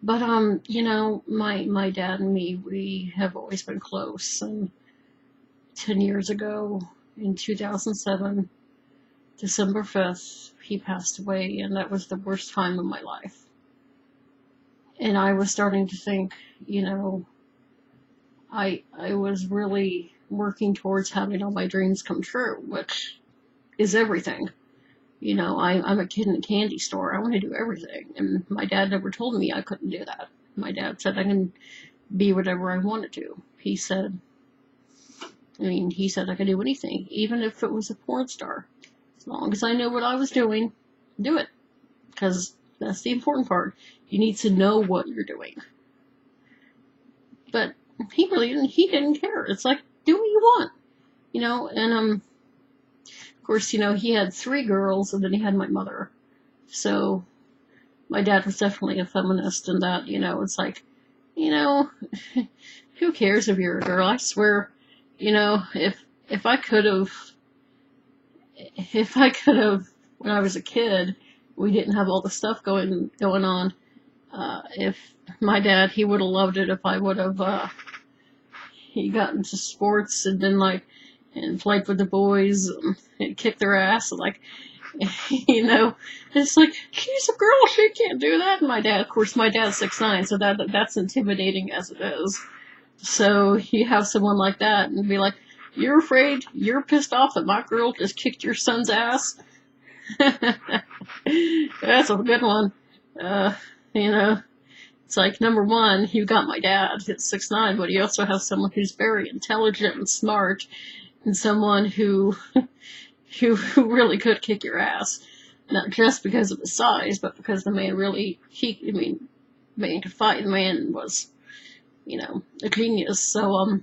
But, my dad and me, we have always been close. And 10 years ago, in 2007, December 5th, he passed away, and that was the worst time of my life. And I was starting to think, you know, I was really working towards having all my dreams come true, which is everything. I'm a kid in a candy store. I want to do everything. And my dad never told me I couldn't do that. My dad said I can be whatever I wanted to. He said I could do anything, even if it was a porn star. As long as I knew what I was doing, do it. Because that's the important part. You need to know what you're doing. But he didn't care. It's like, do what you want. And of course, he had 3 girls, and then he had my mother. So my dad was definitely a feminist in that, it's like, who cares if you're a girl? I swear, if I could have, when I was a kid, we didn't have all the stuff going on. If my dad, he would have loved it if I would have, he got into sports and then and played with the boys and kicked their ass. Like, it's like, she's a girl, she can't do that. And of course, my dad's 6'9", so that's intimidating as it is. So you have someone like that and be like, you're afraid, you're pissed off that my girl just kicked your son's ass? That's a good one. It's like, number one, you got my dad at 6'9", but you also have someone who's very intelligent and smart, and someone who really could kick your ass. Not just because of his size, but because the man really, man could fight. The man was, a genius. So,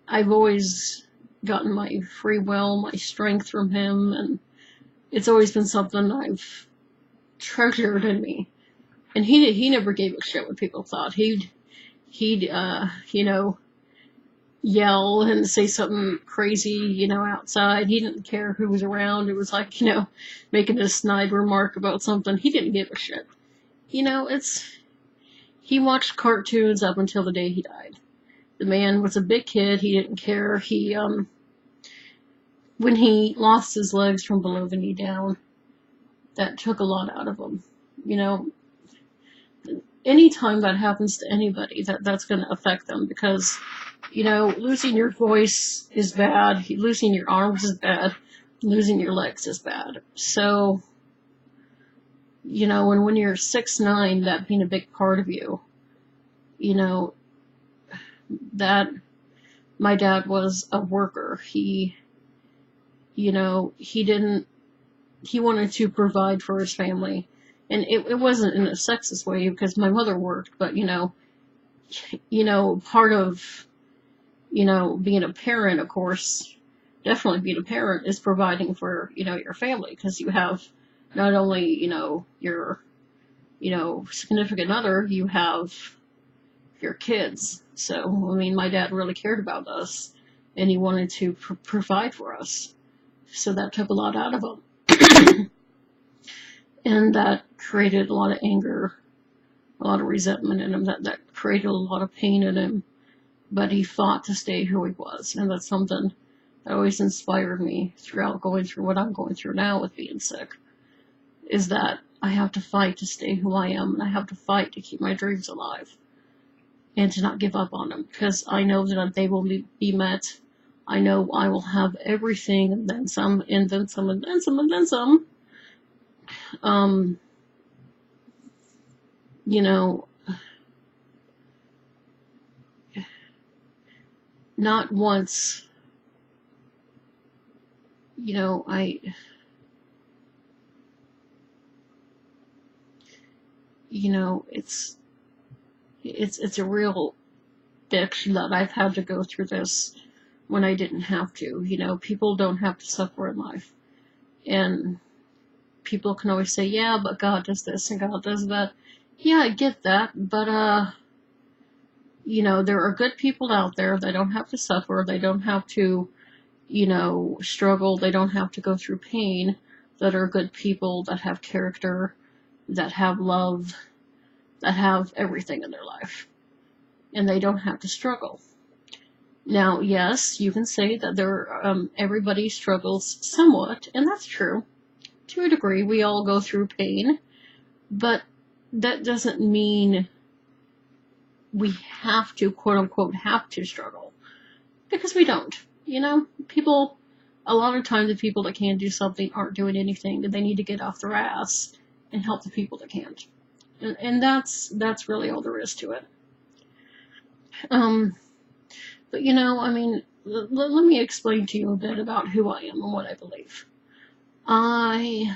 I've always gotten my free will, my strength from him, and it's always been something I've treasured in me. And he never gave a shit what people thought. He'd yell and say something crazy, outside. He didn't care who was around. It was like, making a snide remark about something. He didn't give a shit. He watched cartoons up until the day he died. The man was a big kid. He didn't care. When he lost his legs from below the knee down, that took a lot out of him. Anytime that happens to anybody, that's going to affect them because, losing your voice is bad, losing your arms is bad, losing your legs is bad. So, and when you're 6'9", that being a big part of you, that my dad was a worker. He wanted to provide for his family. And it wasn't in a sexist way because my mother worked, but, part of, being a parent, of course, definitely being a parent is providing for, your family because you have not only, your, significant other, you have your kids. So, my dad really cared about us and he wanted to provide for us. So that took a lot out of him. And that created a lot of anger, a lot of resentment in him. That created a lot of pain in him. But he fought to stay who he was. And that's something that always inspired me throughout going through what I'm going through now with being sick. Is that I have to fight to stay who I am. And I have to fight to keep my dreams alive. And to not give up on them. Because I know that they will be met. I know I will have everything and then some, and then some, and then some, and then some. Not once, it's a real bitch that I've had to go through this when I didn't have to. People don't have to suffer in life. And people can always say, yeah, but God does this and God does that. Yeah, I get that, but, there are good people out there that don't have to suffer, they don't have to, struggle, they don't have to go through pain. that are good people, that have character, that have love, that have everything in their life. And they don't have to struggle. Now, yes, you can say that everybody struggles somewhat, and that's true. To a degree, we all go through pain, but that doesn't mean we have to, quote unquote, have to struggle. Because we don't. People, a lot of times the people that can't do something aren't doing anything, and they need to get off their ass and help the people that can't. And that's really all there is to it. But let me explain to you a bit about who I am and what I believe. I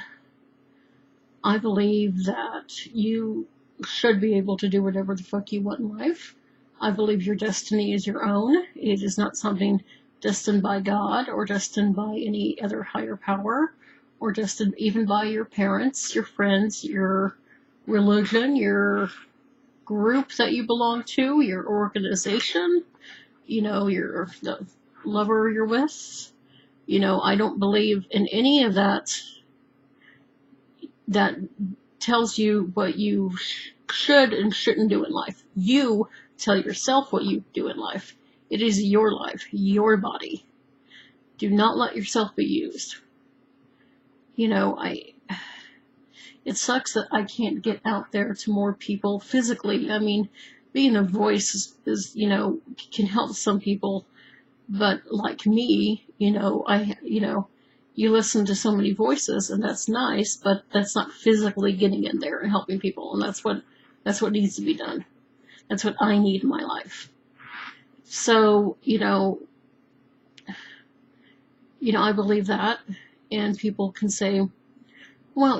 believe that you should be able to do whatever the fuck you want in life. I believe your destiny is your own. It is not something destined by God or destined by any other higher power or destined even by your parents, your friends, your religion, your group that you belong to, your organization, the lover you're with. I don't believe in any of that tells you what you should and shouldn't do in life. You tell yourself what you do in life. It is your life, your body. Do not let yourself be used. It sucks that I can't get out there to more people physically. Being a voice is can help some people, but like me, you listen to so many voices, and that's nice, but that's not physically getting in there and helping people, and that's what needs to be done. That's what I need in my life. So, I believe that, and people can say, well,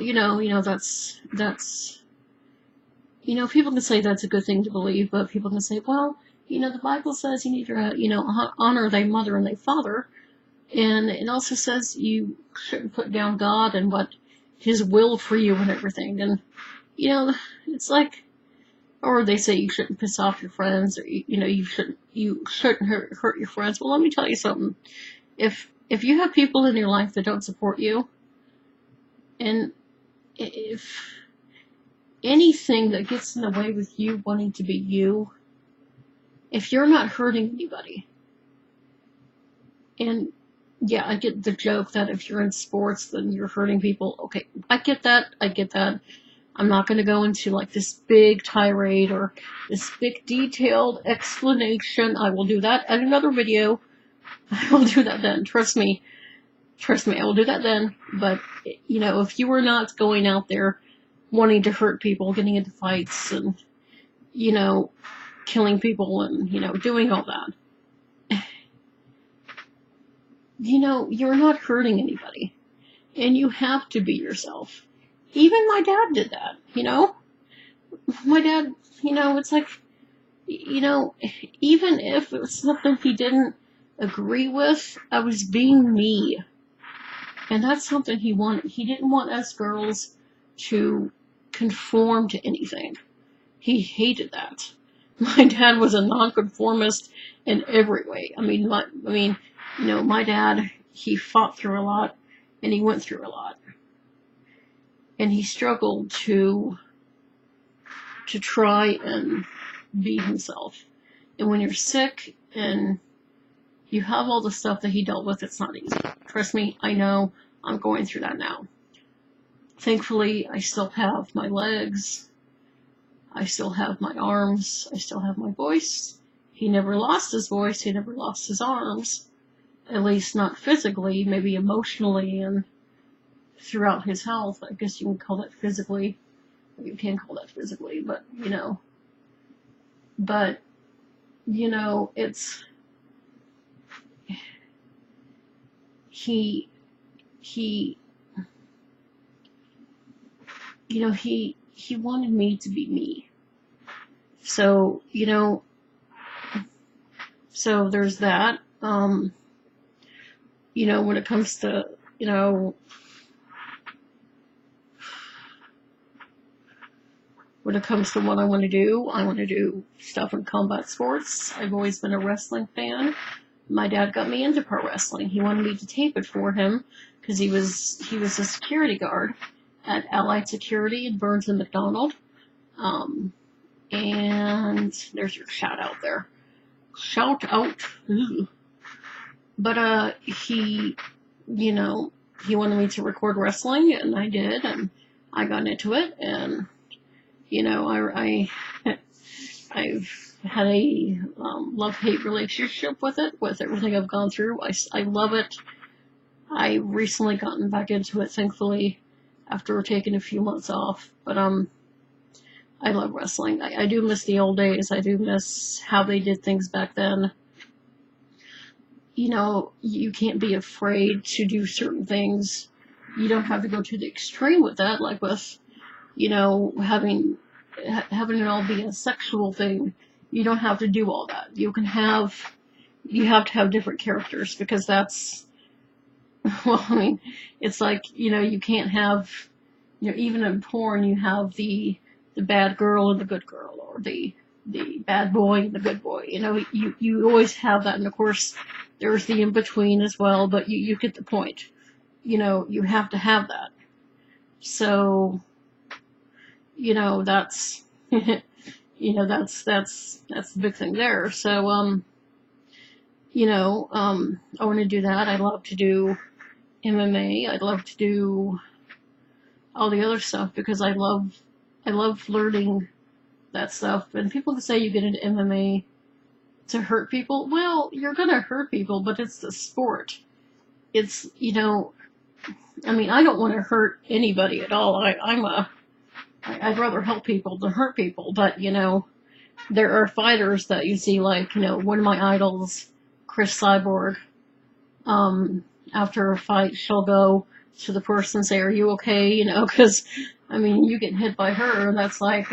that's people can say that's a good thing to believe, but people can say, well, the Bible says you need to, honor thy mother and thy father. And it also says you shouldn't put down God and what his will for you and everything. And, it's like, or they say you shouldn't piss off your friends, or, you shouldn't hurt your friends. Well, let me tell you something. If you have people in your life that don't support you, and if anything that gets in the way with you wanting to be you, if you're not hurting anybody, and yeah, I get the joke that if you're in sports, then you're hurting people. Okay, I get that. I'm not going to go into like this big tirade or this big detailed explanation. I will do that at another video. I will do that then. Trust me, I will do that then. But, if you were not going out there wanting to hurt people, getting into fights and, killing people and, doing all that, you're not hurting anybody. And you have to be yourself. Even my dad did that, My dad, it's like, even if it was something he didn't agree with, I was being me. And that's something he wanted. He didn't want us girls to conform to anything. He hated that. My dad was a nonconformist in every way. My dad, he fought through a lot, and he went through a lot. And he struggled to try and be himself. And when you're sick and you have all the stuff that he dealt with, it's not easy. Trust me, I know. I'm going through that now. Thankfully, I still have my legs. I still have my arms. I still have my voice. He never lost his voice. He never lost his arms. At least not physically, maybe emotionally and throughout his health. I guess you can call that physically. You can call that physically, but, it's, he wanted me to be me. So, so there's that. When it comes to, when it comes to what I want to do stuff in combat sports. I've always been a wrestling fan. my dad got me into pro wrestling. He wanted me to tape it for him because he was a security guard at Allied Security in Burns and McDonald. And there's your shout out there. Shout out. Ooh. But he, you know, he wanted me to record wrestling, and I did, and I got into it, and you know, I've had a love-hate relationship with it, with everything I've gone through. I love it. I recently gotten back into it, thankfully, after taking a few months off. But I love wrestling. I do miss the old days. I do miss how they did things back then. You know, you can't be afraid to do certain things. You don't have to go to the extreme with that, like with, you know, having it all be a sexual thing. You don't have to do all that. You have to have different characters, because that's, well, I mean, it's like, you know, you can't have, you know, even in porn, you have the bad girl and the good girl, or the bad boy and the good boy. You know, you always have that, and of course, there's the in-between as well, but you get the point. You know, you have to have that. So, you know, that's, you know, that's the big thing there. So, you know, I want to do that. I love to do MMA. I'd love to do all the other stuff, because I love learning that stuff. And people can say you get into MMA to hurt people. Well, you're gonna hurt people, but it's the sport. It's, you know, I mean, I don't want to hurt anybody at all. I'd rather help people than hurt people. But, you know, there are fighters that you see, like, you know, one of my idols, Chris Cyborg, after a fight, she'll go to the person and say, "Are you okay?" You know, because, I mean, you get hit by her, and that's like,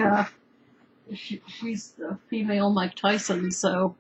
she's the female Mike Tyson, so,